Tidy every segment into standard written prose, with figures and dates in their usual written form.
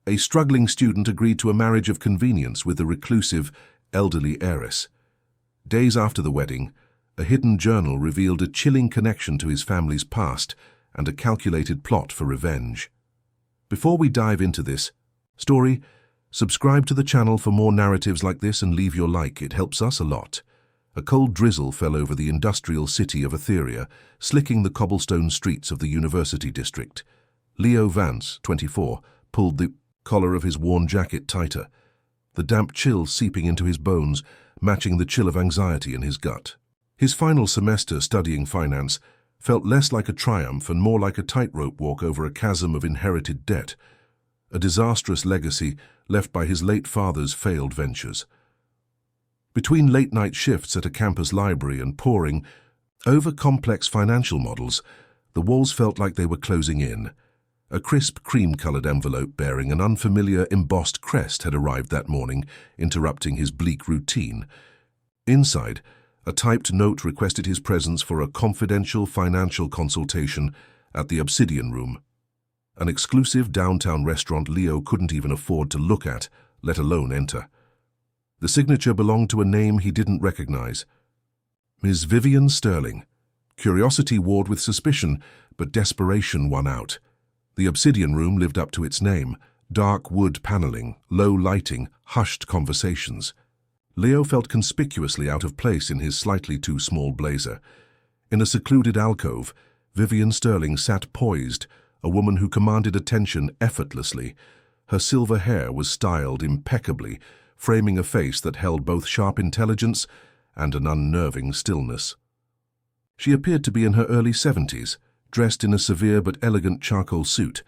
A struggling student agreed to a marriage of convenience with a reclusive, elderly heiress. Days after the wedding, a hidden journal revealed a chilling connection to his family's past and a calculated plot for revenge. Before we dive into this story, subscribe to the channel for more narratives like this and leave your like. It helps us a lot. A cold drizzle fell over the industrial city of Etheria, slicking the cobblestone streets of the university district. Leo Vance, 24, pulled the collar of his worn jacket tighter, the damp chill seeping into his bones, matching the chill of anxiety in his gut. His final semester studying finance felt less like a triumph and more like a tightrope walk over a chasm of inherited debt, a disastrous legacy left by his late father's failed ventures. Between late-night shifts at a campus library and poring over complex financial models, the walls felt like they were closing in. A crisp, cream-colored envelope bearing an unfamiliar embossed crest had arrived that morning, interrupting his bleak routine. Inside, a typed note requested his presence for a confidential financial consultation at the Obsidian Room, an exclusive downtown restaurant Leo couldn't even afford to look at, let alone enter. The signature belonged to a name he didn't recognize. Ms. Vivian Sterling. Curiosity warred with suspicion, but desperation won out. The Obsidian Room lived up to its name: dark wood paneling, low lighting, hushed conversations. Leo felt conspicuously out of place in his slightly too small blazer. In a secluded alcove, Vivian Sterling sat poised, a woman who commanded attention effortlessly. Her silver hair was styled impeccably, framing a face that held both sharp intelligence and an unnerving stillness. She appeared to be in her early 70s, dressed in a severe but elegant charcoal suit,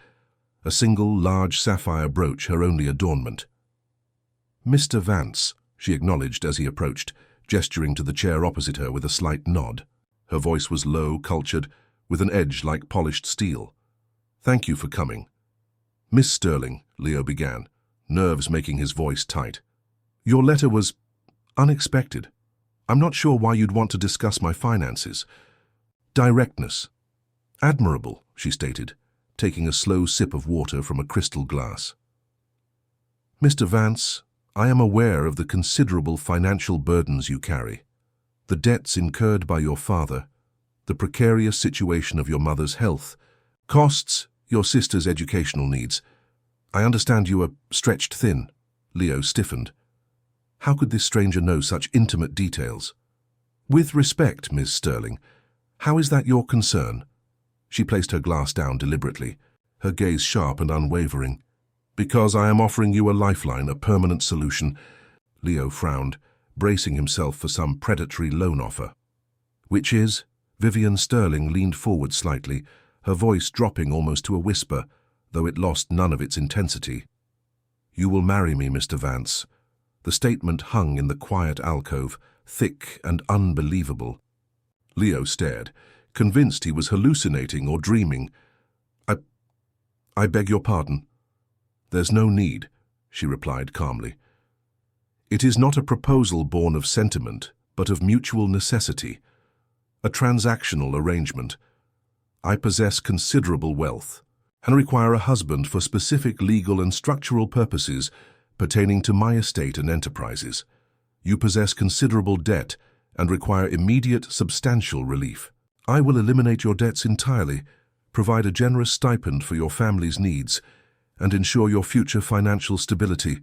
a single large sapphire brooch her only adornment. "Mr. Vance," she acknowledged as he approached, gesturing to the chair opposite her with a slight nod. Her voice was low, cultured, with an edge like polished steel. "Thank you for coming." "Miss Sterling," Leo began, nerves making his voice tight. "Your letter was unexpected. I'm not sure why you'd want to discuss my finances." "Directness. Admirable," she stated, taking a slow sip of water from a crystal glass. "Mr. Vance, I am aware of the considerable financial burdens you carry, the debts incurred by your father, the precarious situation of your mother's health, costs, your sister's educational needs. I understand you are stretched thin." Leo stiffened. How could this stranger know such intimate details? "With respect, Ms. Sterling, how is that your concern?" She placed her glass down deliberately, her gaze sharp and unwavering. "Because I am offering you a lifeline, a permanent solution." Leo frowned, bracing himself for some predatory loan offer. "Which is?" Vivian Sterling leaned forward slightly, her voice dropping almost to a whisper, though it lost none of its intensity. "You will marry me, Mr. Vance." The statement hung in the quiet alcove, thick and unbelievable. Leo stared, convinced he was hallucinating or dreaming. I beg your pardon." "There's no need," she replied calmly. "It is not a proposal born of sentiment, but of mutual necessity, a transactional arrangement. I possess considerable wealth and require a husband for specific legal and structural purposes pertaining to my estate and enterprises. You possess considerable debt and require immediate, substantial relief. I will eliminate your debts entirely, provide a generous stipend for your family's needs, and ensure your future financial stability.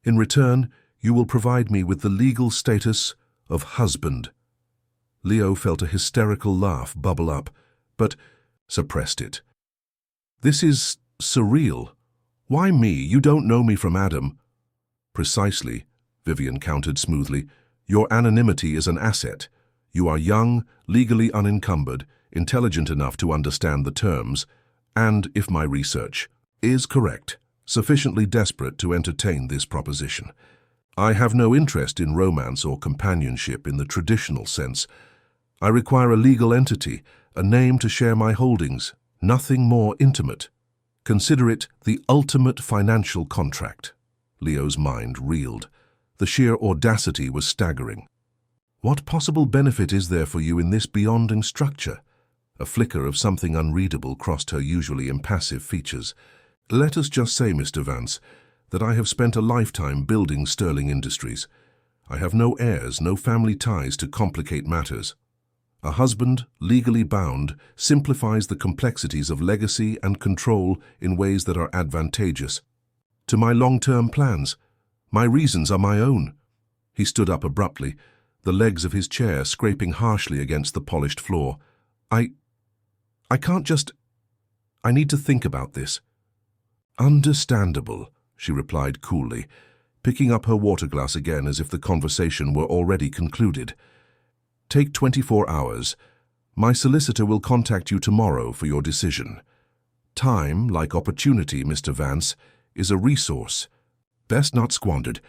In return, you will provide me with the legal status of husband." Leo felt a hysterical laugh bubble up, but suppressed it. "This is surreal. Why me? You don't know me from Adam." "Precisely," Vivian countered smoothly. "Your anonymity is an asset. You are young, legally unencumbered, intelligent enough to understand the terms, and, if my research is correct, sufficiently desperate to entertain this proposition. I have no interest in romance or companionship in the traditional sense. I require a legal entity, a name to share my holdings, nothing more intimate. Consider it the ultimate financial contract." Leo's mind reeled. The sheer audacity was staggering. "What possible benefit is there for you in this beyonding structure?" A flicker of something unreadable crossed her usually impassive features. Let us just say, Mr. Vance, that I have spent a lifetime building Sterling Industries. I have no heirs, no family ties to complicate matters. A husband, legally bound, simplifies the complexities of legacy and control in ways that are advantageous to my long-term plans. My reasons are my own. He stood up abruptly, the legs of his chair scraping harshly against the polished floor. I can't just... I need to think about this. Understandable, she replied coolly, picking up her water glass again as if the conversation were already concluded. Take 24 hours. My solicitor will contact you tomorrow for your decision. Time, like opportunity, Mr. Vance, is a resource. Best not squandered.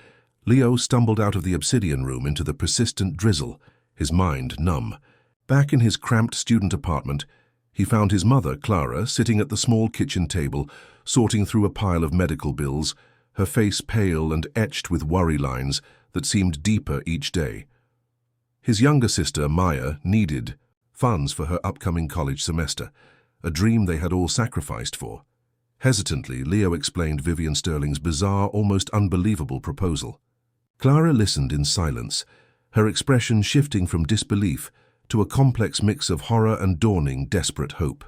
Leo stumbled out of the obsidian room into the persistent drizzle, his mind numb. Back in his cramped student apartment, he found his mother, Clara, sitting at the small kitchen table, sorting through a pile of medical bills, her face pale and etched with worry lines that seemed deeper each day. His younger sister, Maya, needed funds for her upcoming college semester, a dream they had all sacrificed for. Hesitantly, Leo explained Vivian Sterling's bizarre, almost unbelievable proposal. Clara listened in silence, her expression shifting from disbelief to a complex mix of horror and dawning, desperate hope.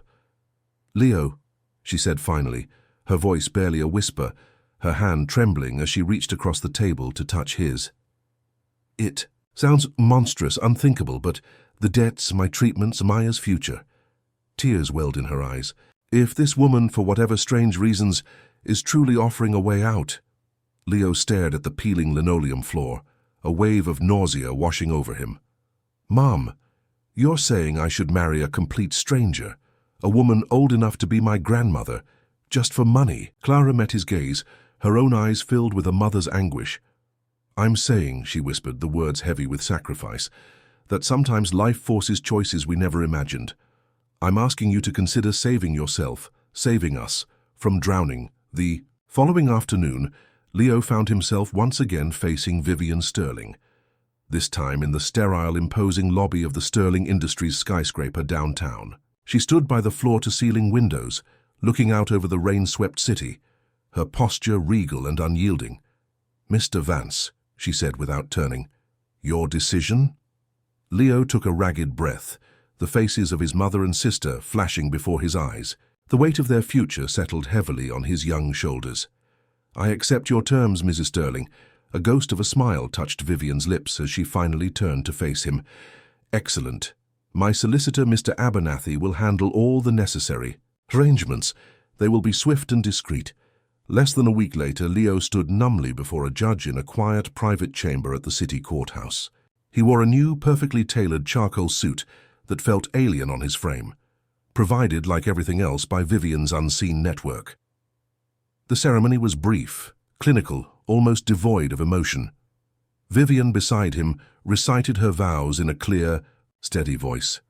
"Leo," she said finally, her voice barely a whisper, her hand trembling as she reached across the table to touch his. "It sounds monstrous, unthinkable, but the debts, my treatments, Maya's future." Tears welled in her eyes. "If this woman, for whatever strange reasons, is truly offering a way out..." Leo stared at the peeling linoleum floor, a wave of nausea washing over him. "Mom, you're saying I should marry a complete stranger, a woman old enough to be my grandmother, just for money?" Clara met his gaze, her own eyes filled with a mother's anguish. "I'm saying," she whispered, the words heavy with sacrifice, "that sometimes life forces choices we never imagined. I'm asking you to consider saving yourself, saving us, from drowning." The following afternoon, Leo found himself once again facing Vivian Sterling, this time in the sterile, imposing lobby of the Sterling Industries skyscraper downtown. She stood by the floor-to-ceiling windows, looking out over the rain-swept city, her posture regal and unyielding. "Mr. Vance," she said without turning, "your decision?" Leo took a ragged breath, the faces of his mother and sister flashing before his eyes. The weight of their future settled heavily on his young shoulders. "I accept your terms, Mrs. Sterling." A ghost of a smile touched Vivian's lips as she finally turned to face him. "Excellent. My solicitor, Mr. Abernathy, will handle all the necessary arrangements. They will be swift and discreet." Less than a week later, Leo stood numbly before a judge in a quiet, private chamber at the city courthouse. He wore a new, perfectly tailored charcoal suit that felt alien on his frame, provided, like everything else, by Vivian's unseen network. The ceremony was brief, clinical, almost devoid of emotion. Vivian, beside him, recited her vows in a clear, steady voice.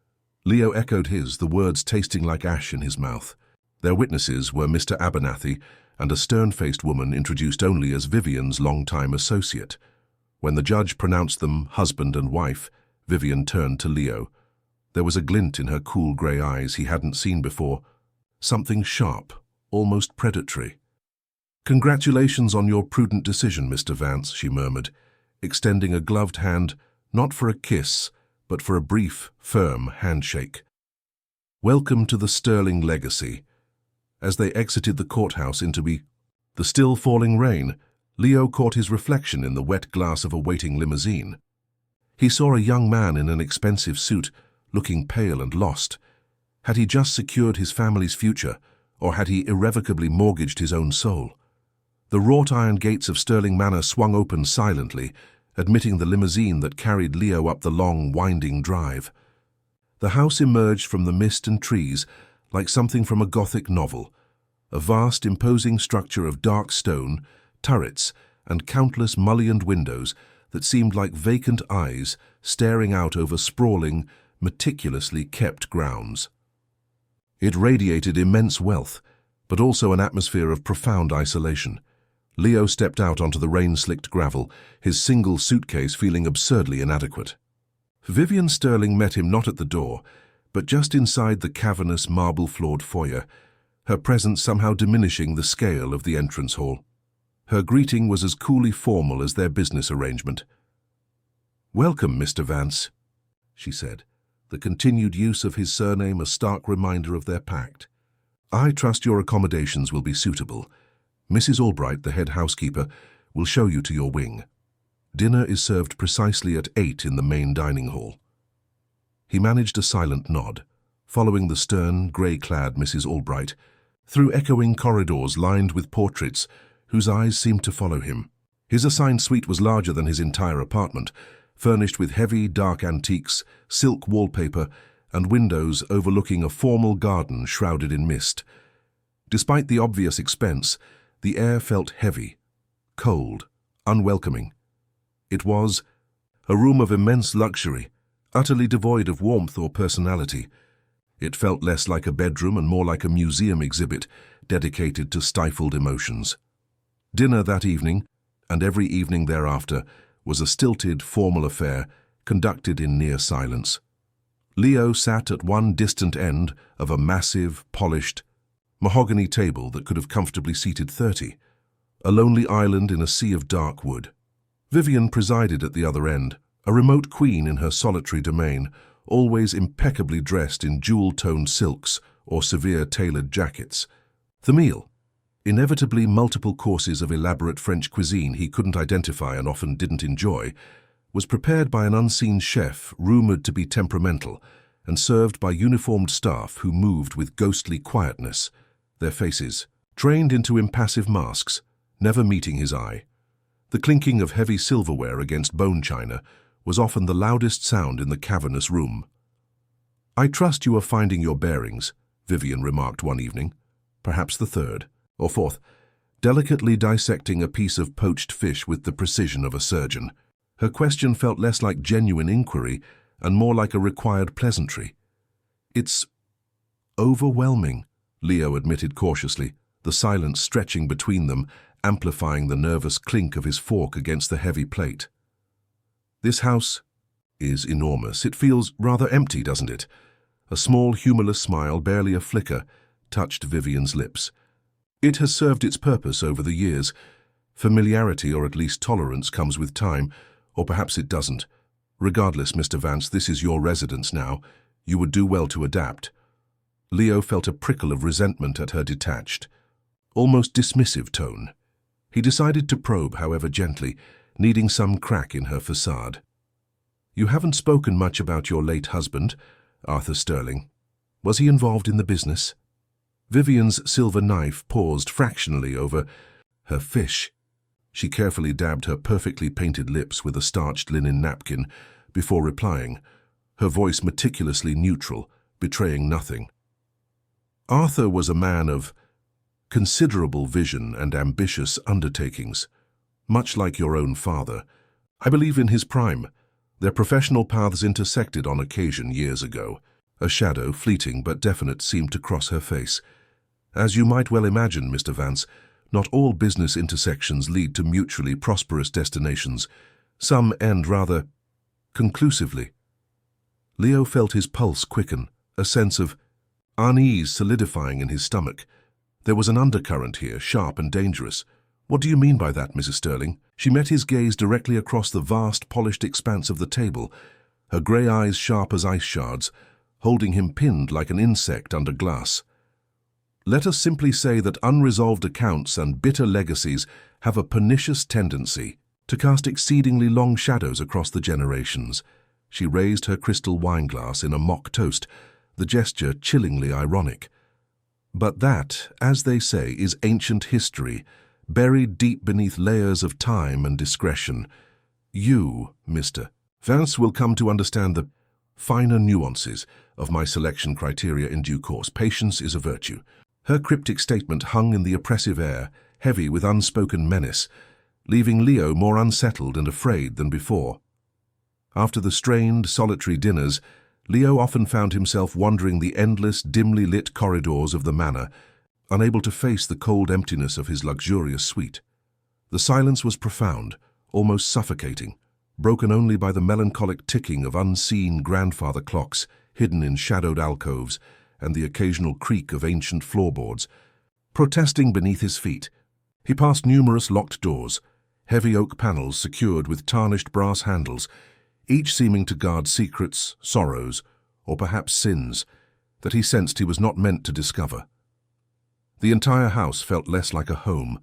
Leo echoed his, the words tasting like ash in his mouth. Their witnesses were Mr. Abernathy and a stern-faced woman introduced only as Vivian's longtime associate. When the judge pronounced them husband and wife, Vivian turned to Leo. There was a glint in her cool grey eyes he hadn't seen before, something sharp, almost predatory. "Congratulations on your prudent decision, Mr. Vance," she murmured, extending a gloved hand, not for a kiss, but for a brief, firm handshake. "Welcome to the Sterling legacy." As they exited the courthouse into the still falling rain, Leo caught his reflection in the wet glass of a waiting limousine. He saw a young man in an expensive suit, looking pale and lost. Had he just secured his family's future, or had he irrevocably mortgaged his own soul? The wrought-iron gates of Sterling Manor swung open silently, admitting the limousine that carried Leo up the long, winding drive. The house emerged from the mist and trees like something from a Gothic novel, a vast, imposing structure of dark stone, turrets, and countless mullioned windows that seemed like vacant eyes staring out over sprawling, meticulously kept grounds. It radiated immense wealth, but also an atmosphere of profound isolation. Leo stepped out onto the rain-slicked gravel, his single suitcase feeling absurdly inadequate. Vivian Sterling met him not at the door, but just inside the cavernous, marble-floored foyer, her presence somehow diminishing the scale of the entrance hall. Her greeting was as coolly formal as their business arrangement. "Welcome, Mr. Vance," she said, the continued use of his surname a stark reminder of their pact. "I trust your accommodations will be suitable. Mrs. Albright, the head housekeeper, will show you to your wing. Dinner is served precisely at 8 in the main dining hall." He managed a silent nod, following the stern, grey-clad Mrs. Albright, through echoing corridors lined with portraits whose eyes seemed to follow him. His assigned suite was larger than his entire apartment, furnished with heavy, dark antiques, silk wallpaper, and windows overlooking a formal garden shrouded in mist. Despite the obvious expense, the air felt heavy, cold, unwelcoming. It was a room of immense luxury, utterly devoid of warmth or personality. It felt less like a bedroom and more like a museum exhibit dedicated to stifled emotions. Dinner that evening, and every evening thereafter, was a stilted, formal affair conducted in near silence. Leo sat at one distant end of a massive, polished, mahogany table that could have comfortably seated 30, a lonely island in a sea of dark wood. Vivian presided at the other end, a remote queen in her solitary domain, always impeccably dressed in jewel-toned silks or severe tailored jackets. The meal, inevitably multiple courses of elaborate French cuisine he couldn't identify and often didn't enjoy, was prepared by an unseen chef rumored to be temperamental and served by uniformed staff who moved with ghostly quietness, their faces trained into impassive masks, never meeting his eye. The clinking of heavy silverware against bone china was often the loudest sound in the cavernous room. "I trust you are finding your bearings," Vivian remarked one evening, perhaps the third or fourth, delicately dissecting a piece of poached fish with the precision of a surgeon. Her question felt less like genuine inquiry and more like a required pleasantry. "It's overwhelming," Leo admitted cautiously, the silence stretching between them, amplifying the nervous clink of his fork against the heavy plate. "This house is enormous. It feels rather empty, doesn't it?" A small, humorless smile, barely a flicker, touched Vivian's lips. "It has served its purpose over the years. Familiarity, or at least tolerance, comes with time, or perhaps it doesn't. Regardless, Mr. Vance, this is your residence now. You would do well to adapt." Leo felt a prickle of resentment at her detached, almost dismissive tone. He decided to probe, however gently, needing some crack in her facade. "You haven't spoken much about your late husband, Arthur Sterling. Was he involved in the business?" Vivian's silver knife paused fractionally over her fish. She carefully dabbed her perfectly painted lips with a starched linen napkin before replying, her voice meticulously neutral, betraying nothing. "Arthur was a man of considerable vision and ambitious undertakings, much like your own father. I believe in his prime. Their professional paths intersected on occasion years ago." A shadow, fleeting but definite, seemed to cross her face. "As you might well imagine, Mr. Vance, not all business intersections lead to mutually prosperous destinations. Some end rather conclusively." Leo felt his pulse quicken, a sense of unease solidifying in his stomach. There was an undercurrent here, sharp and dangerous. "What do you mean by that, Mrs. Sterling?" She met his gaze directly across the vast, polished expanse of the table, her grey eyes sharp as ice shards, holding him pinned like an insect under glass. "Let us simply say that unresolved accounts and bitter legacies have a pernicious tendency to cast exceedingly long shadows across the generations." She raised her crystal wineglass in a mock toast, the gesture chillingly ironic. "But that, as they say, is ancient history, buried deep beneath layers of time and discretion. You, Mr. Vance, will come to understand the finer nuances of my selection criteria in due course. Patience is a virtue." Her cryptic statement hung in the oppressive air, heavy with unspoken menace, leaving Leo more unsettled and afraid than before. After the strained, solitary dinners, Leo often found himself wandering the endless, dimly lit corridors of the manor, unable to face the cold emptiness of his luxurious suite. The silence was profound, almost suffocating, broken only by the melancholic ticking of unseen grandfather clocks hidden in shadowed alcoves and the occasional creak of ancient floorboards, protesting beneath his feet. He passed numerous locked doors, heavy oak panels secured with tarnished brass handles, each seeming to guard secrets, sorrows, or perhaps sins that he sensed he was not meant to discover. The entire house felt less like a home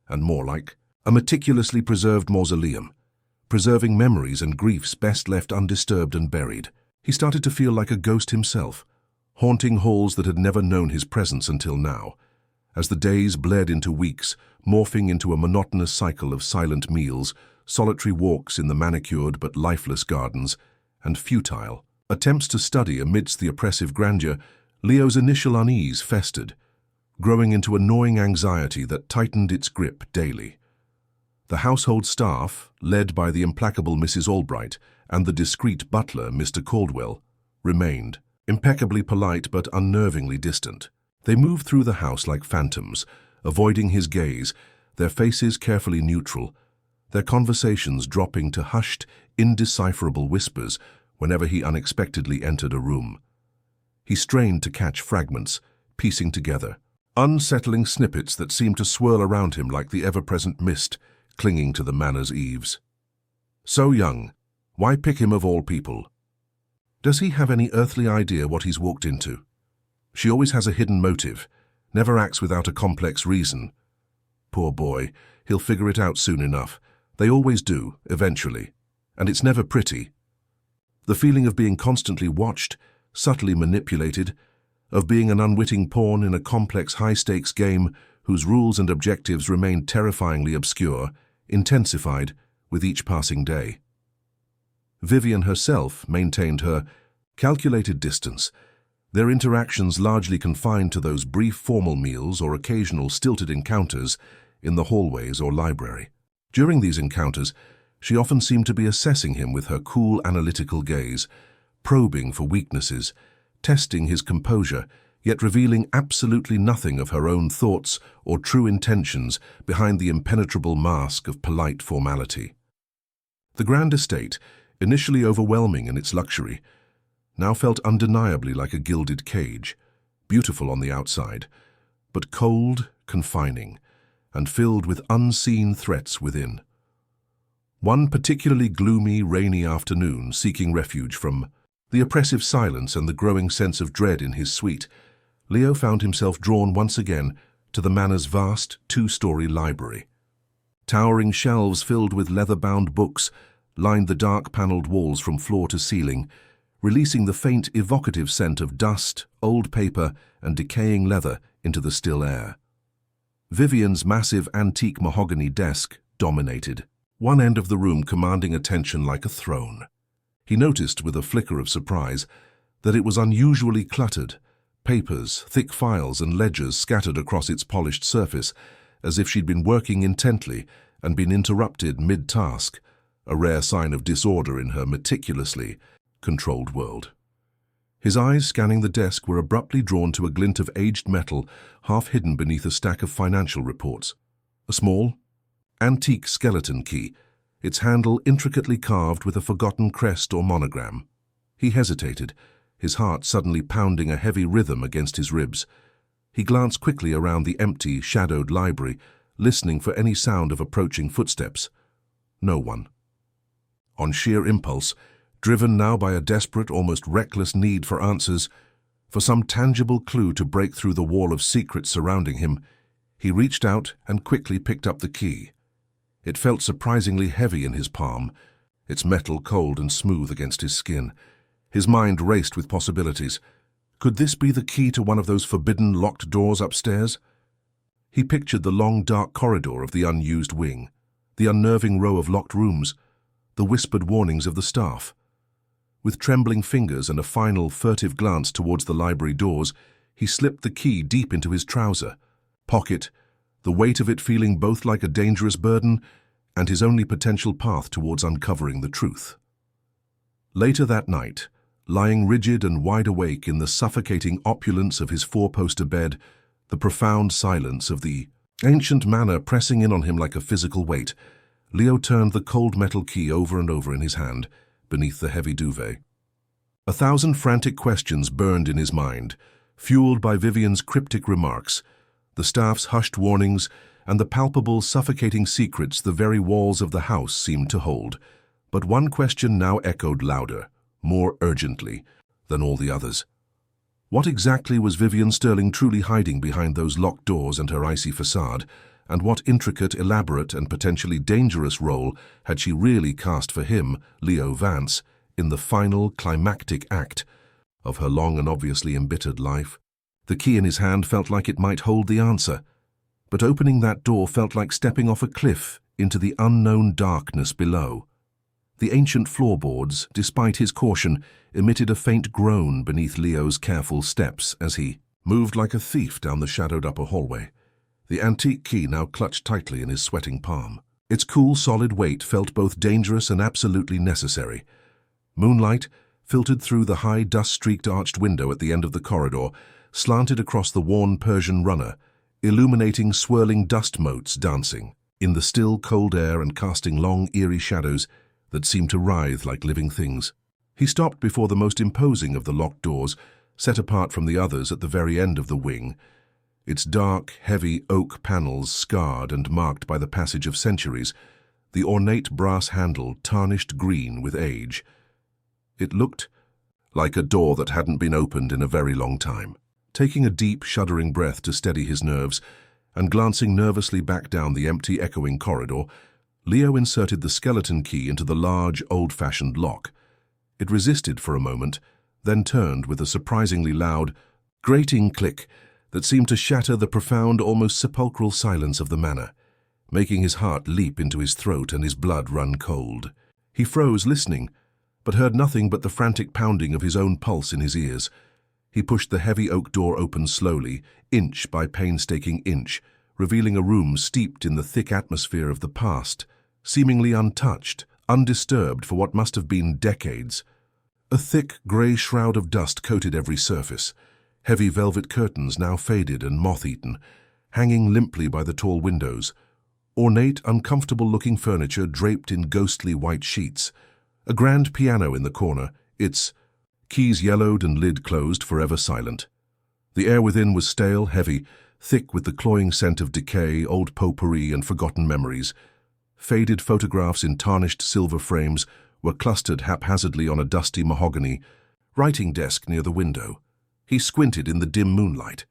and more like a meticulously preserved mausoleum, preserving memories and griefs best left undisturbed and buried. He started to feel like a ghost himself, haunting halls that had never known his presence until now, as the days bled into weeks, morphing into a monotonous cycle of silent meals, solitary walks in the manicured but lifeless gardens, and futile attempts to study amidst the oppressive grandeur. Leo's initial unease festered, growing into a gnawing anxiety that tightened its grip daily. The household staff, led by the implacable Mrs. Albright and the discreet butler, Mr. Caldwell, remained impeccably polite but unnervingly distant. They moved through the house like phantoms, avoiding his gaze, their faces carefully neutral, their conversations dropping to hushed, indecipherable whispers whenever he unexpectedly entered a room. He strained to catch fragments, piecing together unsettling snippets that seemed to swirl around him like the ever-present mist clinging to the manor's eaves. So young, why pick him of all people? Does he have any earthly idea what he's walked into? She always has a hidden motive, never acts without a complex reason. Poor boy, he'll figure it out soon enough. They always do, eventually. And it's never pretty. The feeling of being constantly watched, subtly manipulated, of being an unwitting pawn in a complex high-stakes game whose rules and objectives remained terrifyingly obscure, intensified with each passing day. Vivian herself maintained her calculated distance, their interactions largely confined to those brief formal meals or occasional stilted encounters in the hallways or library. During these encounters, she often seemed to be assessing him with her cool, analytical gaze, probing for weaknesses, testing his composure, yet revealing absolutely nothing of her own thoughts or true intentions behind the impenetrable mask of polite formality. The grand estate, initially overwhelming in its luxury, now felt undeniably like a gilded cage, beautiful on the outside, but cold, confining, and filled with unseen threats within. One particularly gloomy, rainy afternoon, seeking refuge from the oppressive silence and the growing sense of dread in his suite, Leo found himself drawn once again to the manor's vast, two-story library. Towering shelves filled with leather-bound books lined the dark-paneled walls from floor to ceiling, releasing the faint, evocative scent of dust, old paper, and decaying leather into the still air. Vivian's massive antique mahogany desk dominated, one end of the room commanding attention like a throne. He noticed with a flicker of surprise that it was unusually cluttered, papers, thick files, and ledgers scattered across its polished surface, as if she'd been working intently and been interrupted mid-task, a rare sign of disorder in her meticulously controlled world. His eyes scanning the desk were abruptly drawn to a glint of aged metal half hidden beneath a stack of financial reports. A small, antique skeleton key, its handle intricately carved with a forgotten crest or monogram. He hesitated, his heart suddenly pounding a heavy rhythm against his ribs. He glanced quickly around the empty, shadowed library, listening for any sound of approaching footsteps. No one. On sheer impulse, driven now by a desperate, almost reckless need for answers, for some tangible clue to break through the wall of secrets surrounding him, he reached out and quickly picked up the key. It felt surprisingly heavy in his palm, its metal cold and smooth against his skin. His mind raced with possibilities. Could this be the key to one of those forbidden locked doors upstairs? He pictured the long, dark corridor of the unused wing, the unnerving row of locked rooms, the whispered warnings of the staff. With trembling fingers and a final, furtive glance towards the library doors, he slipped the key deep into his trouser pocket, the weight of it feeling both like a dangerous burden and his only potential path towards uncovering the truth. Later that night, lying rigid and wide awake in the suffocating opulence of his four-poster bed, the profound silence of the ancient manor pressing in on him like a physical weight, Leo turned the cold metal key over and over in his hand, beneath the heavy duvet. 1,000 frantic questions burned in his mind, Fueled by Vivian's cryptic remarks, the staff's hushed warnings, and the palpable, suffocating secrets the very walls of the house seemed to hold. But one question now echoed louder, more urgently than all the others. What exactly was Vivian Sterling truly hiding behind those locked doors and her icy facade, and what intricate, elaborate, and potentially dangerous role had she really cast for him, Leo Vance, in the final, climactic act of her long and obviously embittered life? The key in his hand felt like it might hold the answer, but opening that door felt like stepping off a cliff into the unknown darkness below. The ancient floorboards, despite his caution, emitted a faint groan beneath Leo's careful steps as he moved like a thief down the shadowed upper hallway, the antique key now clutched tightly in his sweating palm. Its cool, solid weight felt both dangerous and absolutely necessary. Moonlight, filtered through the high, dust-streaked arched window at the end of the corridor, slanted across the worn Persian runner, illuminating swirling dust motes dancing in the still, cold air and casting long, eerie shadows that seemed to writhe like living things. He stopped before the most imposing of the locked doors, set apart from the others at the very end of the wing, its dark, heavy oak panels scarred and marked by the passage of centuries, the ornate brass handle tarnished green with age. It looked like a door that hadn't been opened in a very long time. Taking a deep, shuddering breath to steady his nerves, and glancing nervously back down the empty, echoing corridor, Leo inserted the skeleton key into the large, old-fashioned lock. It resisted for a moment, then turned with a surprisingly loud, grating click that seemed to shatter the profound, almost sepulchral silence of the manor, making his heart leap into his throat and his blood run cold. He froze, listening, but heard nothing but the frantic pounding of his own pulse in his ears. He pushed the heavy oak door open slowly, inch by painstaking inch, revealing a room steeped in the thick atmosphere of the past, seemingly untouched, undisturbed for what must have been decades. A thick, grey shroud of dust coated every surface, heavy velvet curtains now faded and moth-eaten, hanging limply by the tall windows, ornate, uncomfortable-looking furniture draped in ghostly white sheets, a grand piano in the corner, its keys yellowed and lid closed, forever silent. The air within was stale, heavy, thick with the cloying scent of decay, old potpourri and forgotten memories. Faded photographs in tarnished silver frames were clustered haphazardly on a dusty mahogany writing desk near the window. He squinted in the dim moonlight.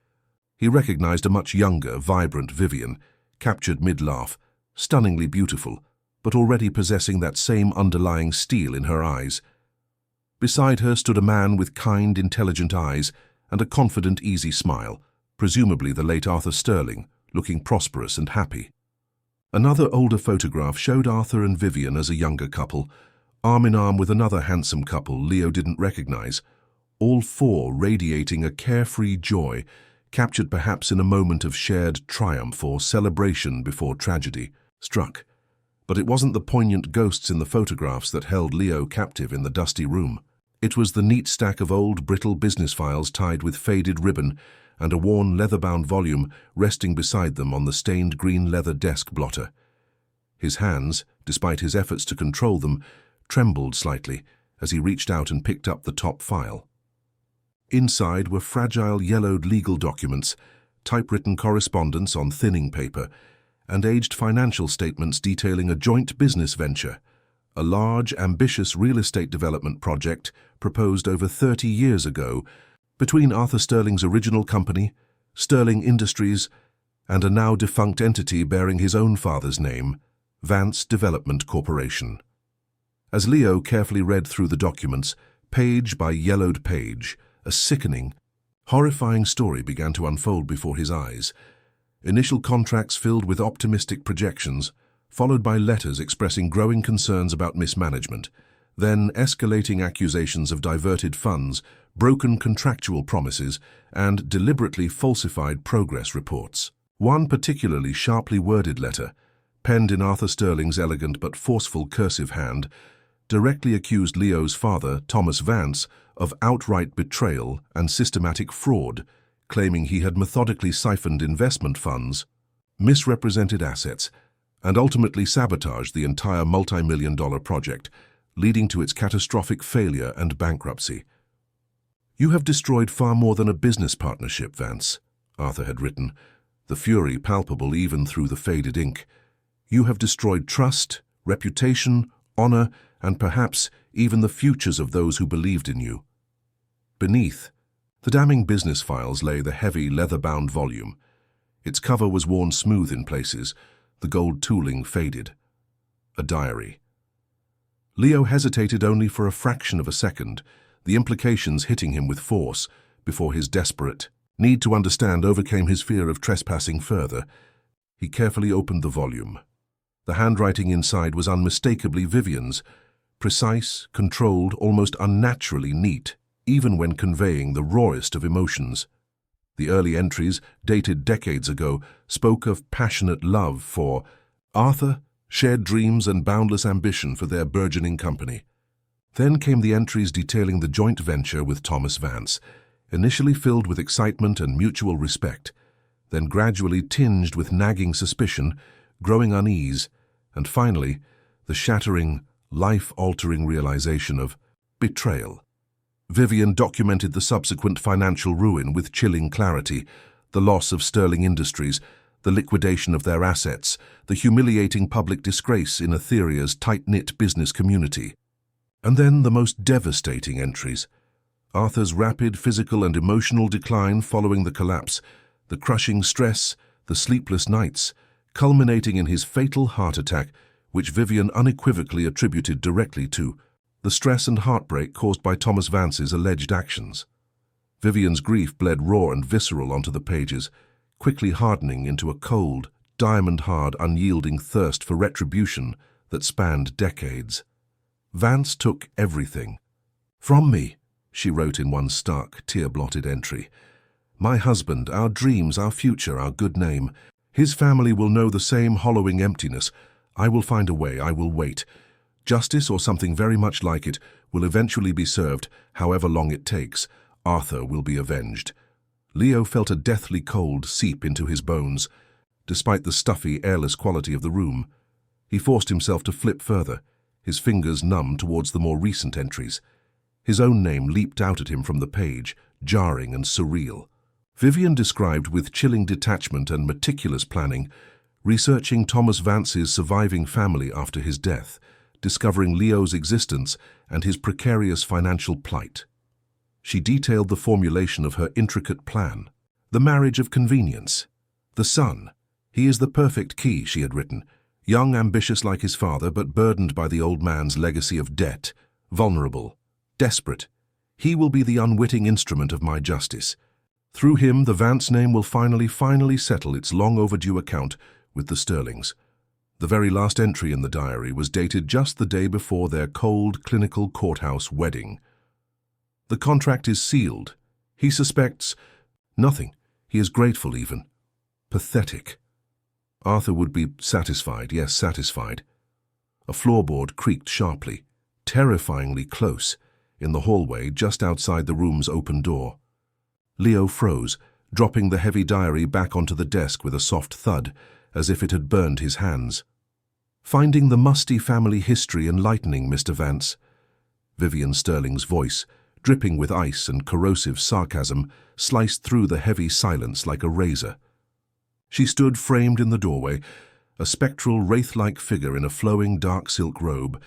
He recognized a much younger, vibrant Vivian, captured mid-laugh, stunningly beautiful, but already possessing that same underlying steel in her eyes. Beside her stood a man with kind, intelligent eyes and a confident, easy smile, presumably the late Arthur Sterling, looking prosperous and happy. Another older photograph showed Arthur and Vivian as a younger couple, arm in arm with another handsome couple Leo didn't recognize, all four radiating a carefree joy, captured perhaps in a moment of shared triumph or celebration before tragedy struck. But it wasn't the poignant ghosts in the photographs that held Leo captive in the dusty room. It was the neat stack of old, brittle business files tied with faded ribbon and a worn leather-bound volume resting beside them on the stained green leather desk blotter. His hands, despite his efforts to control them, trembled slightly as he reached out and picked up the top file. Inside were fragile, yellowed legal documents, typewritten correspondence on thinning paper, and aged financial statements detailing a joint business venture, a large, ambitious real estate development project proposed over 30 years ago between Arthur Sterling's original company, Sterling Industries, and a now defunct entity bearing his own father's name, Vance Development Corporation. As Leo carefully read through the documents, page by yellowed page, a sickening, horrifying story began to unfold before his eyes. Initial contracts filled with optimistic projections, followed by letters expressing growing concerns about mismanagement, then escalating accusations of diverted funds, broken contractual promises, and deliberately falsified progress reports. One particularly sharply worded letter, penned in Arthur Sterling's elegant but forceful cursive hand, directly accused Leo's father, Thomas Vance, of outright betrayal and systematic fraud, claiming he had methodically siphoned investment funds, misrepresented assets, and ultimately sabotaged the entire multi-million-dollar project, leading to its catastrophic failure and bankruptcy. "You have destroyed far more than a business partnership, Vance," Arthur had written, the fury palpable even through the faded ink. "You have destroyed trust, reputation, honor, and perhaps even the futures of those who believed in you." Beneath, the damning business files lay the heavy, leather-bound volume. Its cover was worn smooth in places, the gold tooling faded. A diary. Leo hesitated only for a fraction of a second, the implications hitting him with force, before his desperate need to understand overcame his fear of trespassing further. He carefully opened the volume. The handwriting inside was unmistakably Vivian's, precise, controlled, almost unnaturally neat, even when conveying the rawest of emotions. The early entries, dated decades ago, spoke of passionate love for Arthur, shared dreams and boundless ambition for their burgeoning company. Then came the entries detailing the joint venture with Thomas Vance, initially filled with excitement and mutual respect, then gradually tinged with nagging suspicion, growing unease, and finally, the shattering, life-altering realization of betrayal. Vivian documented the subsequent financial ruin with chilling clarity, the loss of Sterling Industries, the liquidation of their assets, the humiliating public disgrace in Etherea's tight-knit business community. And then the most devastating entries. Arthur's rapid physical and emotional decline following the collapse, the crushing stress, the sleepless nights, culminating in his fatal heart attack, which Vivian unequivocally attributed directly to the stress and heartbreak caused by Thomas Vance's alleged actions. Vivian's grief bled raw and visceral onto the pages, quickly hardening into a cold, diamond-hard, unyielding thirst for retribution that spanned decades. "Vance took everything. From me," she wrote in one stark, tear-blotted entry. "My husband, our dreams, our future, our good name. His family will know the same hollowing emptiness. I will find a way, I will wait. Justice, or something very much like it, will eventually be served, however long it takes. Arthur will be avenged." Leo felt a deathly cold seep into his bones, despite the stuffy, airless quality of the room. He forced himself to flip further, his fingers numb towards the more recent entries. His own name leaped out at him from the page, jarring and surreal. Vivian described with chilling detachment and meticulous planning, researching Thomas Vance's surviving family after his death, discovering Leo's existence and his precarious financial plight. She detailed the formulation of her intricate plan. "The marriage of convenience. The son. He is the perfect key," she had written. "Young, ambitious like his father, but burdened by the old man's legacy of debt. Vulnerable. Desperate. He will be the unwitting instrument of my justice. Through him, the Vance name will finally settle its long-overdue account with the Sterlings." The very last entry in the diary was dated just the day before their cold, clinical courthouse wedding. "The contract is sealed. He suspects nothing. He is grateful even. Pathetic." Arthur would be satisfied, yes, satisfied. A floorboard creaked sharply, terrifyingly close, in the hallway just outside the room's open door. Leo froze, dropping the heavy diary back onto the desk with a soft thud, as if it had burned his hands. "Finding the musty family history enlightening, Mr. Vance." Vivian Sterling's voice, dripping with ice and corrosive sarcasm, sliced through the heavy silence like a razor. She stood framed in the doorway, a spectral, wraith-like figure in a flowing dark silk robe,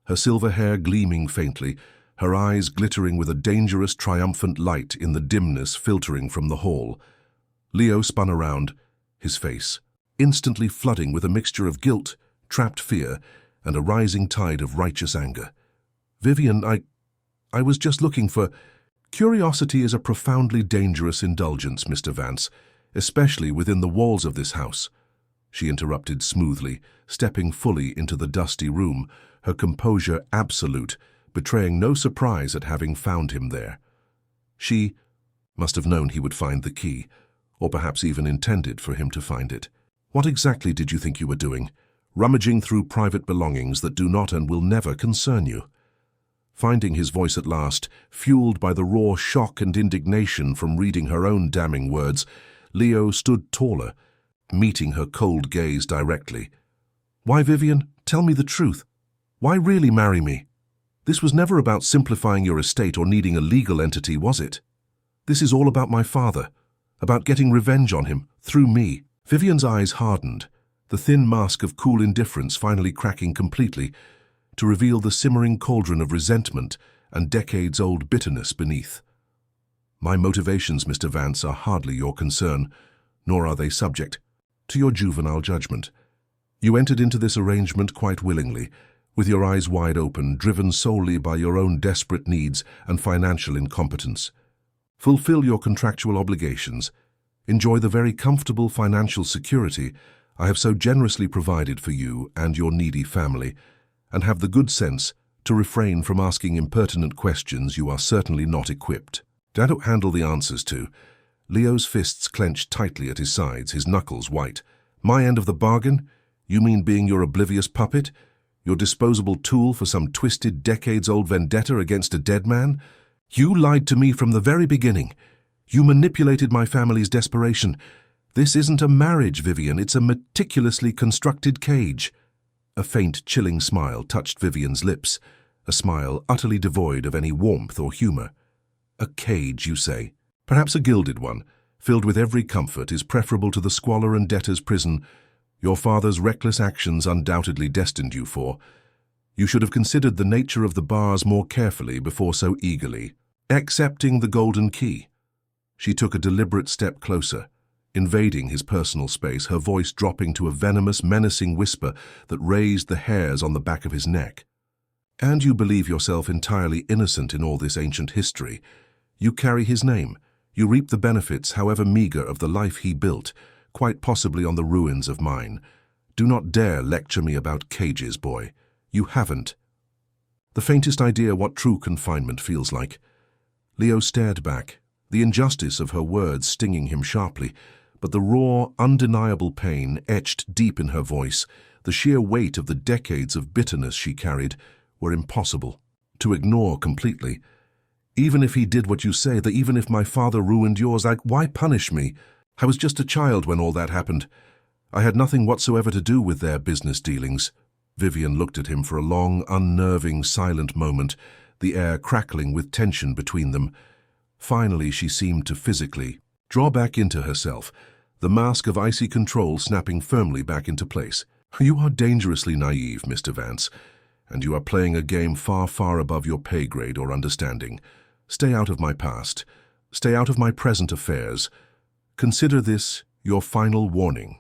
her silver hair gleaming faintly, her eyes glittering with a dangerous, triumphant light in the dimness filtering from the hall. Leo spun around, his face instantly flooding with a mixture of guilt, trapped fear, and a rising tide of righteous anger. "Vivian, I was just looking for—" "Curiosity is a profoundly dangerous indulgence, Mr. Vance, especially within the walls of this house," she interrupted smoothly, stepping fully into the dusty room, her composure absolute, betraying no surprise at having found him there. She must have known he would find the key, or perhaps even intended for him to find it. "What exactly did you think you were doing? Rummaging through private belongings that do not and will never concern you?" Finding his voice at last, fueled by the raw shock and indignation from reading her own damning words, Leo stood taller, meeting her cold gaze directly. "Why, Vivian, tell me the truth. Why really marry me?" This was never about simplifying your estate or needing a legal entity, was it? This is all about my father, about getting revenge on him, through me. Vivian's eyes hardened, the thin mask of cool indifference finally cracking completely to reveal the simmering cauldron of resentment and decades-old bitterness beneath. My motivations, Mr. Vance, are hardly your concern, nor are they subject to your juvenile judgment. You entered into this arrangement quite willingly, with your eyes wide open, driven solely by your own desperate needs and financial incompetence. Fulfill your contractual obligations. Enjoy the very comfortable financial security I have so generously provided for you and your needy family, and have the good sense to refrain from asking impertinent questions you are certainly not equipped. Don't handle the answers to. Leo's fists clenched tightly at his sides, his knuckles white. My end of the bargain? You mean being your oblivious puppet? Your disposable tool for some twisted, decades-old vendetta against a dead man? You lied to me from the very beginning. You manipulated my family's desperation. This isn't a marriage, Vivian. It's a meticulously constructed cage. A faint, chilling smile touched Vivian's lips, a smile utterly devoid of any warmth or humor. A cage, you say? Perhaps a gilded one, filled with every comfort, is preferable to the squalor and debtor's prison your father's reckless actions undoubtedly destined you for. You should have considered the nature of the bars more carefully before so eagerly accepting the golden key. She took a deliberate step closer, invading his personal space, her voice dropping to a venomous, menacing whisper that raised the hairs on the back of his neck. And you believe yourself entirely innocent in all this ancient history. You carry his name. You reap the benefits, however meager, of the life he built, quite possibly on the ruins of mine. Do not dare lecture me about cages, boy. You haven't the faintest idea what true confinement feels like. Leo stared back, the injustice of her words stinging him sharply, but the raw, undeniable pain etched deep in her voice, the sheer weight of the decades of bitterness she carried, were impossible to ignore completely. Even if he did what you say, that even if my father ruined yours, why punish me? I was just a child when all that happened. I had nothing whatsoever to do with their business dealings. Vivian looked at him for a long, unnerving, silent moment, the air crackling with tension between them. Finally, she seemed to physically draw back into herself, the mask of icy control snapping firmly back into place. You are dangerously naive, Mr. Vance, and you are playing a game far, far above your pay grade or understanding. Stay out of my past. Stay out of my present affairs. Consider this your final warning.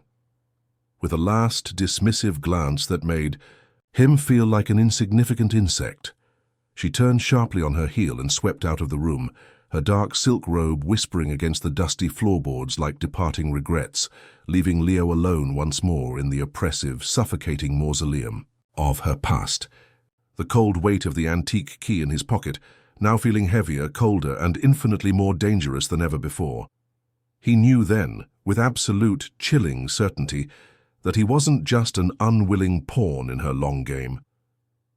With a last dismissive glance that made him feel like an insignificant insect, she turned sharply on her heel and swept out of the room, her dark silk robe whispering against the dusty floorboards like departing regrets, leaving Leo alone once more in the oppressive, suffocating mausoleum of her past. The cold weight of the antique key in his pocket, now feeling heavier, colder, and infinitely more dangerous than ever before. He knew then, with absolute, chilling certainty, that he wasn't just an unwilling pawn in her long game.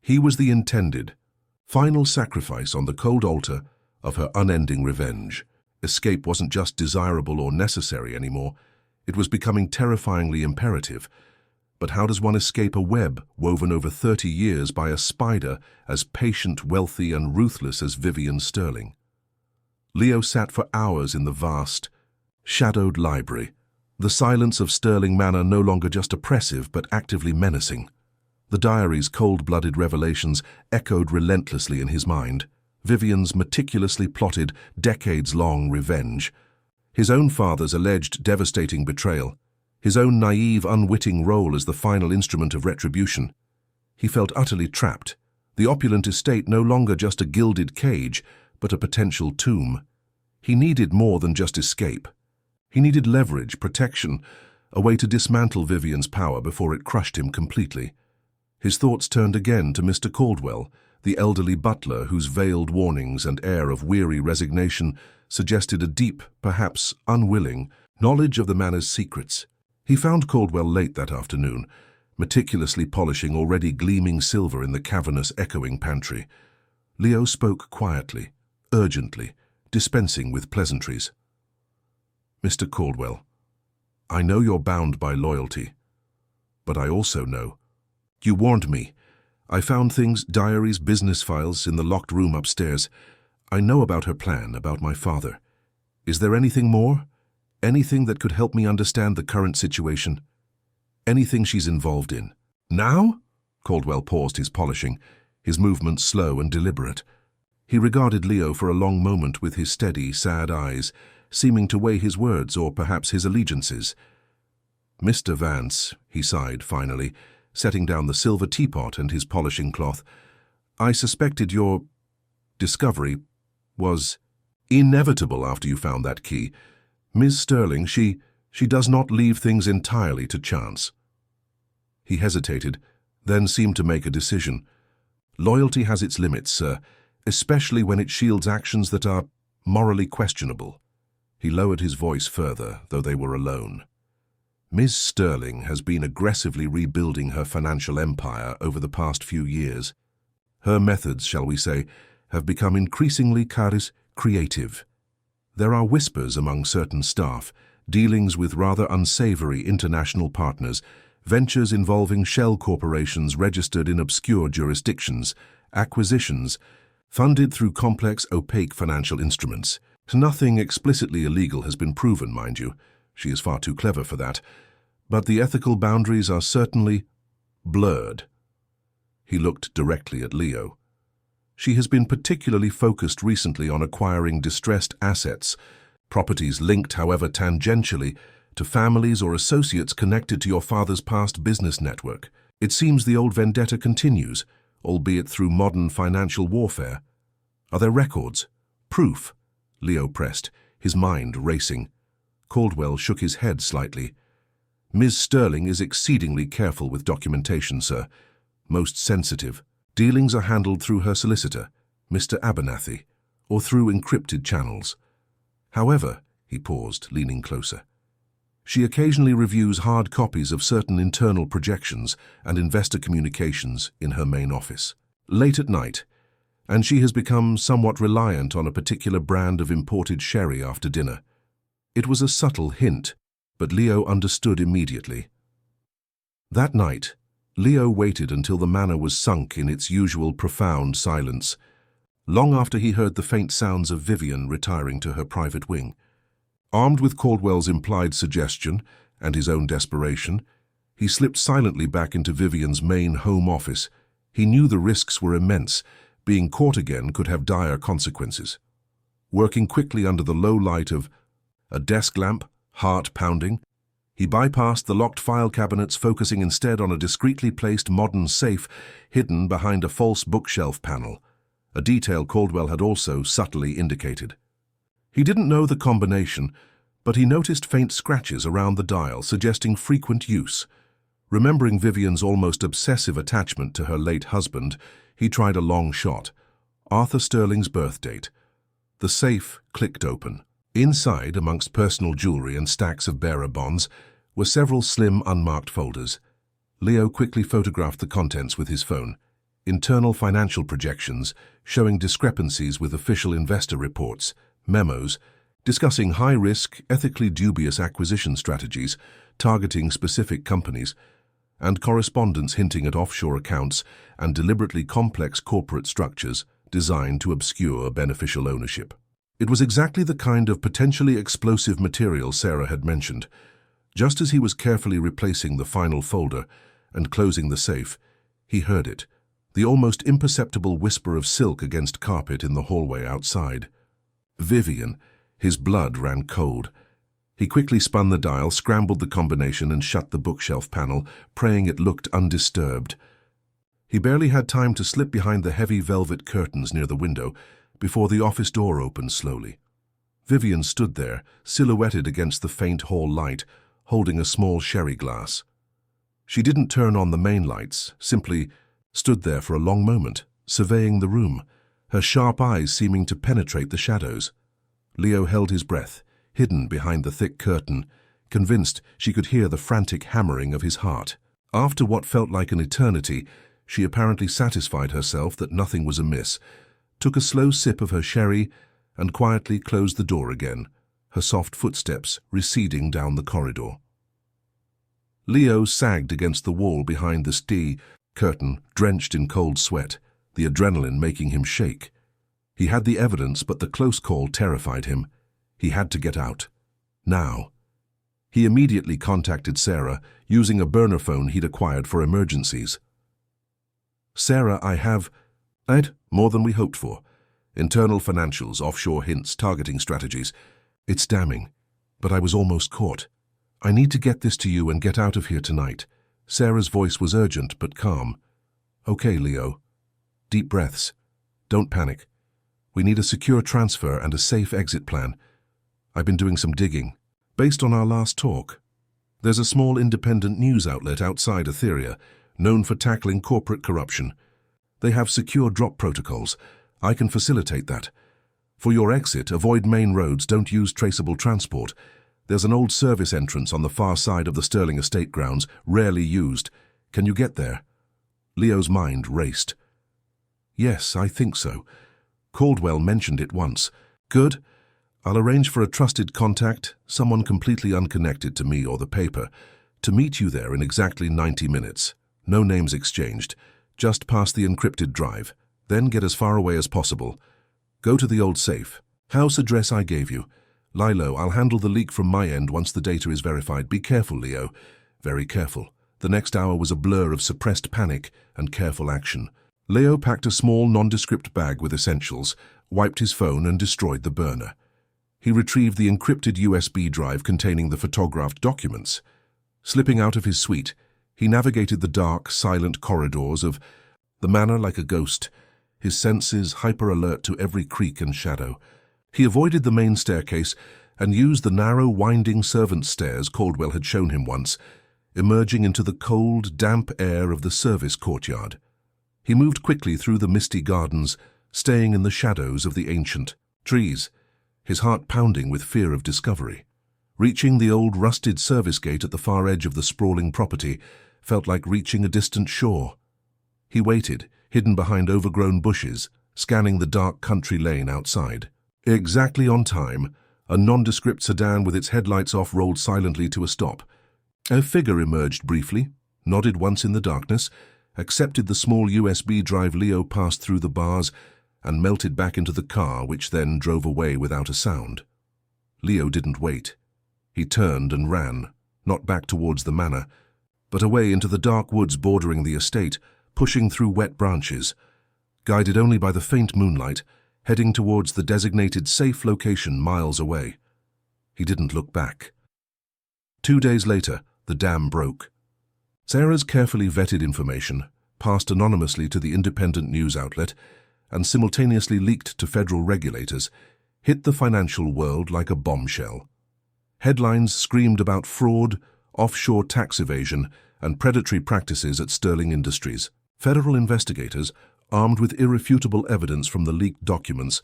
He was the intended, final sacrifice on the cold altar of her unending revenge. Escape wasn't just desirable or necessary anymore. It was becoming terrifyingly imperative. But how does one escape a web woven over 30 years by a spider as patient, wealthy, and ruthless as Vivian Sterling? Leo sat for hours in the vast, shadowed library, the silence of Sterling Manor no longer just oppressive but actively menacing. The diary's cold-blooded revelations echoed relentlessly in his mind. Vivian's meticulously plotted, decades-long revenge. His own father's alleged devastating betrayal. His own naive, unwitting role as the final instrument of retribution. He felt utterly trapped, the opulent estate no longer just a gilded cage, but a potential tomb. He needed more than just escape. He needed leverage, protection, a way to dismantle Vivian's power before it crushed him completely. His thoughts turned again to Mr. Caldwell, the elderly butler whose veiled warnings and air of weary resignation suggested a deep, perhaps unwilling, knowledge of the manor's secrets. He found Caldwell late that afternoon, meticulously polishing already gleaming silver in the cavernous, echoing pantry. Leo spoke quietly, urgently, dispensing with pleasantries. Mr. Caldwell, I know you're bound by loyalty, but I also know. You warned me. I found things, diaries, business files, in the locked room upstairs. I know about her plan, about my father. Is there anything more? Anything that could help me understand the current situation? Anything she's involved in? Now? Caldwell paused his polishing, his movements slow and deliberate. He regarded Leo for a long moment with his steady, sad eyes, seeming to weigh his words or perhaps his allegiances. Mr. Vance, he sighed finally, setting down the silver teapot and his polishing cloth, I suspected your discovery was inevitable after you found that key. Miss Sterling, she does not leave things entirely to chance. He hesitated, then seemed to make a decision. Loyalty has its limits, sir, especially when it shields actions that are morally questionable. He lowered his voice further, though they were alone. Miss Sterling has been aggressively rebuilding her financial empire over the past few years. Her methods, shall we say, have become increasingly creative. There are whispers among certain staff, dealings with rather unsavory international partners, ventures involving shell corporations registered in obscure jurisdictions, acquisitions, funded through complex, opaque financial instruments. Nothing explicitly illegal has been proven, mind you. She is far too clever for that. But the ethical boundaries are certainly blurred. He looked directly at Leo. She has been particularly focused recently on acquiring distressed assets, properties linked, however tangentially, to families or associates connected to your father's past business network. It seems the old vendetta continues, albeit through modern financial warfare. Are there records? Proof? Leo pressed, his mind racing. Caldwell shook his head slightly. Ms. Sterling is exceedingly careful with documentation, sir. Most sensitive. Dealings are handled through her solicitor, Mr. Abernathy, or through encrypted channels. However, he paused, leaning closer, she occasionally reviews hard copies of certain internal projections and investor communications in her main office, late at night, and she has become somewhat reliant on a particular brand of imported sherry after dinner. It was a subtle hint, but Leo understood immediately. That night, Leo waited until the manor was sunk in its usual profound silence, long after he heard the faint sounds of Vivian retiring to her private wing. Armed with Caldwell's implied suggestion and his own desperation, he slipped silently back into Vivian's main home office. He knew the risks were immense. Being caught again could have dire consequences. Working quickly under the low light of a desk lamp, heart pounding, he bypassed the locked file cabinets, focusing instead on a discreetly placed modern safe hidden behind a false bookshelf panel, a detail Caldwell had also subtly indicated. He didn't know the combination, but he noticed faint scratches around the dial, suggesting frequent use. Remembering Vivian's almost obsessive attachment to her late husband, he tried a long shot. Arthur Sterling's birth date. The safe clicked open. Inside, amongst personal jewelry and stacks of bearer bonds, were several slim, unmarked folders. Leo quickly photographed the contents with his phone. Internal financial projections showing discrepancies with official investor reports, memos discussing high-risk, ethically dubious acquisition strategies targeting specific companies, and correspondence hinting at offshore accounts and deliberately complex corporate structures designed to obscure beneficial ownership. It was exactly the kind of potentially explosive material Sarah had mentioned. Just as he was carefully replacing the final folder and closing the safe, he heard it, the almost imperceptible whisper of silk against carpet in the hallway outside. Vivian, his blood ran cold. He quickly spun the dial, scrambled the combination and shut the bookshelf panel, praying it looked undisturbed. He barely had time to slip behind the heavy velvet curtains near the window before the office door opened slowly. Vivian stood there, silhouetted against the faint hall light, holding a small sherry glass. She didn't turn on the main lights, simply stood there for a long moment, surveying the room, her sharp eyes seeming to penetrate the shadows. Leo held his breath, hidden behind the thick curtain, convinced she could hear the frantic hammering of his heart. After what felt like an eternity, she apparently satisfied herself that nothing was amiss, took a slow sip of her sherry, and quietly closed the door again, her soft footsteps receding down the corridor. Leo sagged against the wall behind the Curtin, drenched in cold sweat, the adrenaline making him shake. He had the evidence, but the close call terrified him. He had to get out. Now. He immediately contacted Sarah, using a burner phone he'd acquired for emergencies. "Sarah, I have..." "Ed, more than we hoped for. Internal financials, offshore hints, targeting strategies. It's damning, but I was almost caught. I need to get this to you and get out of here tonight." Sarah's voice was urgent but calm. "Okay, Leo. Deep breaths. Don't panic. We need a secure transfer and a safe exit plan. I've been doing some digging. Based on our last talk, there's a small independent news outlet outside Etheria, known for tackling corporate corruption. They have secure drop protocols. I can facilitate that. For your exit, avoid main roads, don't use traceable transport. There's an old service entrance on the far side of the Sterling estate grounds, rarely used. Can you get there?" Leo's mind raced. "Yes, I think so. Caldwell mentioned it once. Good. I'll arrange for a trusted contact, someone completely unconnected to me or the paper, to meet you there in exactly 90 minutes. No names exchanged. Just past the encrypted drive. Then get as far away as possible. Go to the old safe. House address I gave you. Lie low. I'll handle the leak from my end once the data is verified. Be careful, Leo. Very careful." The next hour was a blur of suppressed panic and careful action. Leo packed a small, nondescript bag with essentials, wiped his phone and destroyed the burner. He retrieved the encrypted USB drive containing the photographed documents. Slipping out of his suite, he navigated the dark, silent corridors of the manor like a ghost, his senses hyper-alert to every creak and shadow. He avoided the main staircase and used the narrow, winding servants' stairs Caldwell had shown him once, emerging into the cold, damp air of the service courtyard. He moved quickly through the misty gardens, staying in the shadows of the ancient trees, his heart pounding with fear of discovery. Reaching the old rusted service gate at the far edge of the sprawling property felt like reaching a distant shore. He waited, hidden behind overgrown bushes, scanning the dark country lane outside. Exactly on time, a nondescript sedan with its headlights off rolled silently to a stop. A figure emerged briefly, nodded once in the darkness, accepted the small USB drive Leo passed through the bars, and melted back into the car, which then drove away without a sound. Leo didn't wait. He turned and ran, not back towards the manor, but away into the dark woods bordering the estate, pushing through wet branches. Guided only by the faint moonlight, heading towards the designated safe location miles away. He didn't look back. 2 days later, the dam broke. Sarah's carefully vetted information, passed anonymously to the independent news outlet, and simultaneously leaked to federal regulators, hit the financial world like a bombshell. Headlines screamed about fraud, offshore tax evasion, and predatory practices at Sterling Industries. Federal investigators, armed with irrefutable evidence from the leaked documents,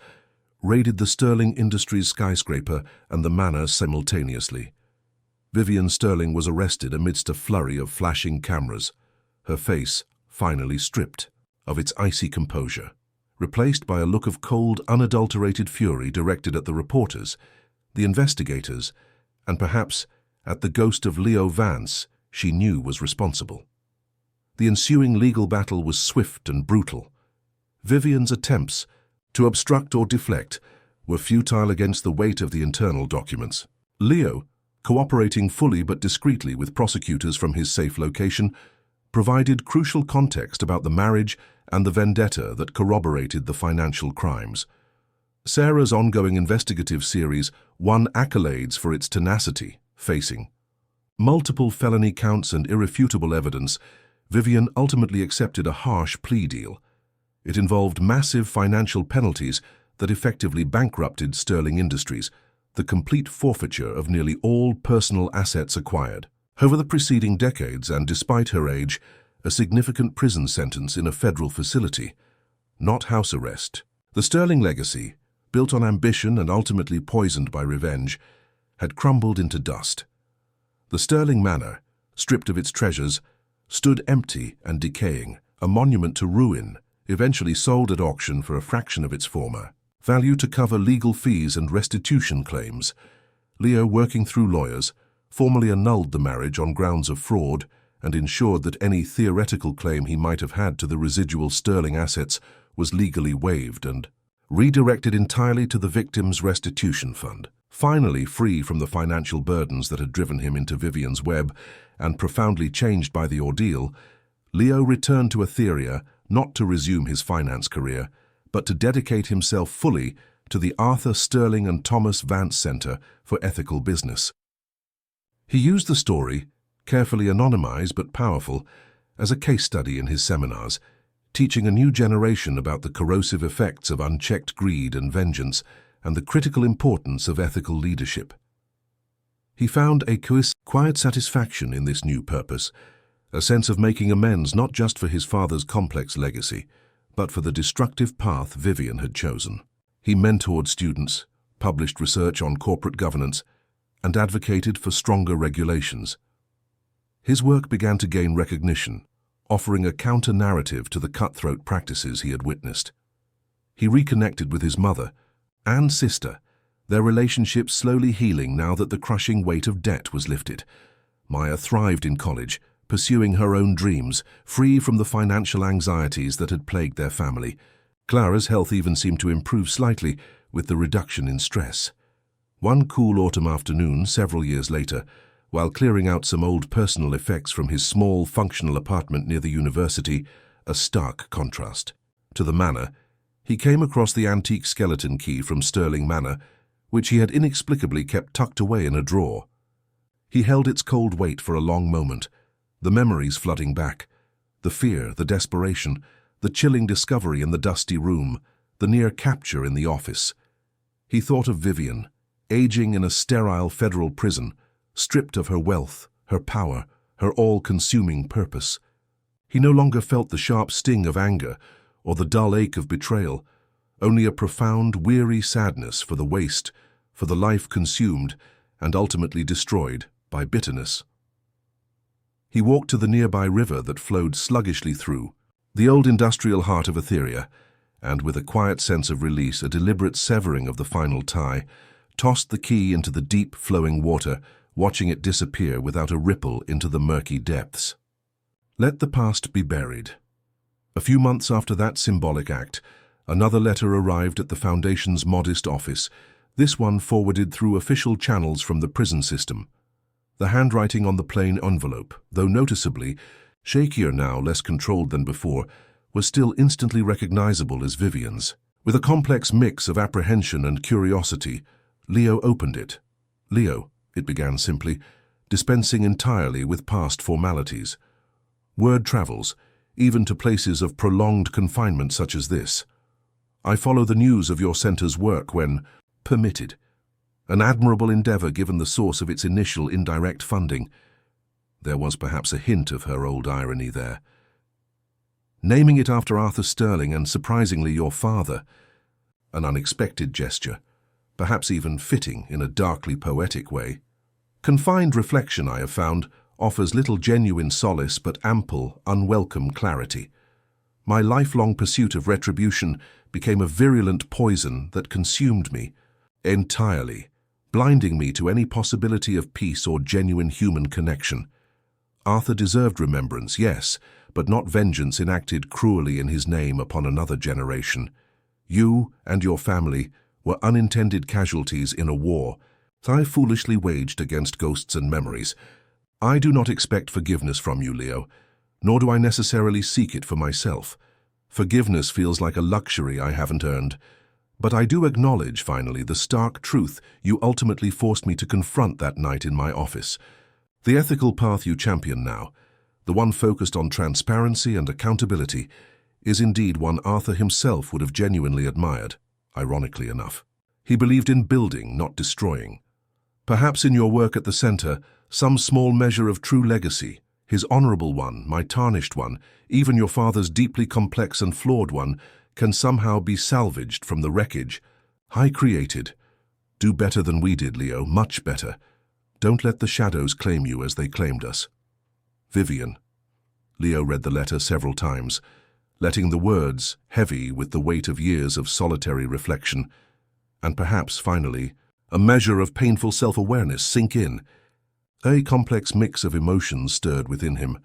raided the Sterling Industries skyscraper and the manor simultaneously. Vivian Sterling was arrested amidst a flurry of flashing cameras, her face finally stripped of its icy composure, replaced by a look of cold, unadulterated fury directed at the reporters, the investigators, and perhaps at the ghost of Leo Vance she knew was responsible. The ensuing legal battle was swift and brutal. Vivian's attempts to obstruct or deflect were futile against the weight of the internal documents. Leo, cooperating fully but discreetly with prosecutors from his safe location, provided crucial context about the marriage and the vendetta that corroborated the financial crimes. Sarah's ongoing investigative series won accolades for its tenacity, facing multiple felony counts and irrefutable evidence. Vivian ultimately accepted a harsh plea deal. It involved massive financial penalties that effectively bankrupted Sterling Industries, the complete forfeiture of nearly all personal assets acquired. Over the preceding decades, and despite her age, a significant prison sentence in a federal facility, not house arrest. The Sterling legacy, built on ambition and ultimately poisoned by revenge, had crumbled into dust. The Sterling Manor, stripped of its treasures, stood empty and decaying, a monument to ruin, eventually sold at auction for a fraction of its former value to cover legal fees and restitution claims. Leo, working through lawyers, formally annulled the marriage on grounds of fraud and ensured that any theoretical claim he might have had to the residual sterling assets was legally waived and redirected entirely to the victim's restitution fund. Finally free from the financial burdens that had driven him into Vivian's web and profoundly changed by the ordeal, Leo returned to Etheria not to resume his finance career, but to dedicate himself fully to the Arthur Sterling and Thomas Vance Center for Ethical Business. He used the story, carefully anonymized but powerful, as a case study in his seminars, teaching a new generation about the corrosive effects of unchecked greed and vengeance and the critical importance of ethical leadership. He found a quiet satisfaction in this new purpose, a sense of making amends not just for his father's complex legacy, but for the destructive path Vivian had chosen. He mentored students, published research on corporate governance, and advocated for stronger regulations. His work began to gain recognition, offering a counter-narrative to the cutthroat practices he had witnessed. He reconnected with his mother and sister, their relationship slowly healing now that the crushing weight of debt was lifted. Maya thrived in college, pursuing her own dreams, free from the financial anxieties that had plagued their family. Clara's health even seemed to improve slightly with the reduction in stress. One cool autumn afternoon, several years later, while clearing out some old personal effects from his small, functional apartment near the university, a stark contrast to the manor, he came across the antique skeleton key from Stirling Manor, which he had inexplicably kept tucked away in a drawer. He held its cold weight for a long moment, the memories flooding back, the fear, the desperation, the chilling discovery in the dusty room, the near capture in the office. He thought of Vivian, aging in a sterile federal prison, stripped of her wealth, her power, her all-consuming purpose. He no longer felt the sharp sting of anger or the dull ache of betrayal, only a profound, weary sadness for the waste, for the life consumed and ultimately destroyed by bitterness. He walked to the nearby river that flowed sluggishly through, the old industrial heart of Etheria, and with a quiet sense of release, a deliberate severing of the final tie, tossed the key into the deep, flowing water, watching it disappear without a ripple into the murky depths. Let the past be buried. A few months after that symbolic act, another letter arrived at the Foundation's modest office, this one forwarded through official channels from the prison system. The handwriting on the plain envelope, though noticeably shakier now, less controlled than before, was still instantly recognizable as Vivian's. With a complex mix of apprehension and curiosity, Leo opened it. "Leo," it began simply, dispensing entirely with past formalities. "Word travels, even to places of prolonged confinement such as this. I follow the news of your center's work when permitted. An admirable endeavor given the source of its initial indirect funding." There was perhaps a hint of her old irony there. "Naming it after Arthur Sterling and, surprisingly, your father. An unexpected gesture, perhaps even fitting in a darkly poetic way. Confined reflection, I have found, offers little genuine solace but ample, unwelcome clarity. My lifelong pursuit of retribution became a virulent poison that consumed me entirely, blinding me to any possibility of peace or genuine human connection. Arthur deserved remembrance, yes, but not vengeance enacted cruelly in his name upon another generation. You and your family were unintended casualties in a war that I foolishly waged against ghosts and memories. I do not expect forgiveness from you, Leo, nor do I necessarily seek it for myself. Forgiveness feels like a luxury I haven't earned. But I do acknowledge, finally, the stark truth you ultimately forced me to confront that night in my office. The ethical path you champion now, the one focused on transparency and accountability, is indeed one Arthur himself would have genuinely admired, ironically enough. He believed in building, not destroying. Perhaps in your work at the center, some small measure of true legacy, his honorable one, my tarnished one, even your father's deeply complex and flawed one, can somehow be salvaged from the wreckage. High created. Do better than we did, Leo, much better. Don't let the shadows claim you as they claimed us. Vivian. Leo read the letter several times, letting the words, heavy with the weight of years of solitary reflection, and perhaps, finally, a measure of painful self-awareness sink in. A complex mix of emotions stirred within him.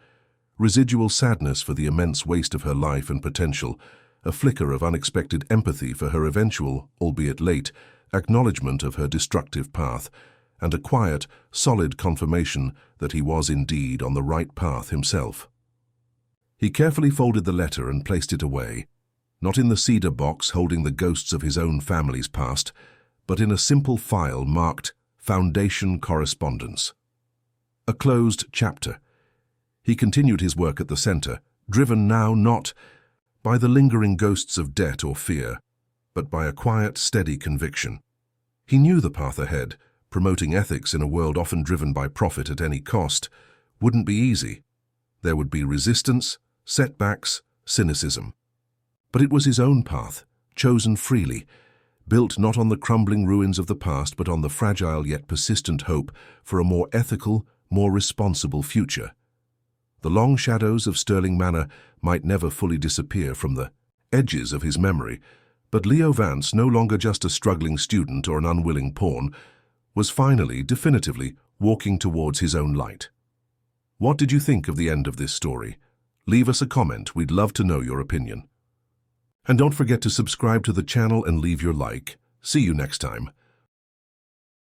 Residual sadness for the immense waste of her life and potential, a flicker of unexpected empathy for her eventual, albeit late, acknowledgement of her destructive path, and a quiet, solid confirmation that he was indeed on the right path himself. He carefully folded the letter and placed it away, not in the cedar box holding the ghosts of his own family's past, but in a simple file marked Foundation Correspondence. A closed chapter. He continued his work at the center, driven now not by the lingering ghosts of debt or fear, but by a quiet, steady conviction. He knew the path ahead, promoting ethics in a world often driven by profit at any cost, wouldn't be easy. There would be resistance, setbacks, cynicism. But it was his own path, chosen freely, built not on the crumbling ruins of the past but on the fragile yet persistent hope for a more ethical, more responsible future. The long shadows of Sterling Manor might never fully disappear from the edges of his memory, but Leo Vance, no longer just a struggling student or an unwilling pawn, was finally, definitively, walking towards his own light. What did you think of the end of this story? Leave us a comment, we'd love to know your opinion. And don't forget to subscribe to the channel and leave your like. See you next time.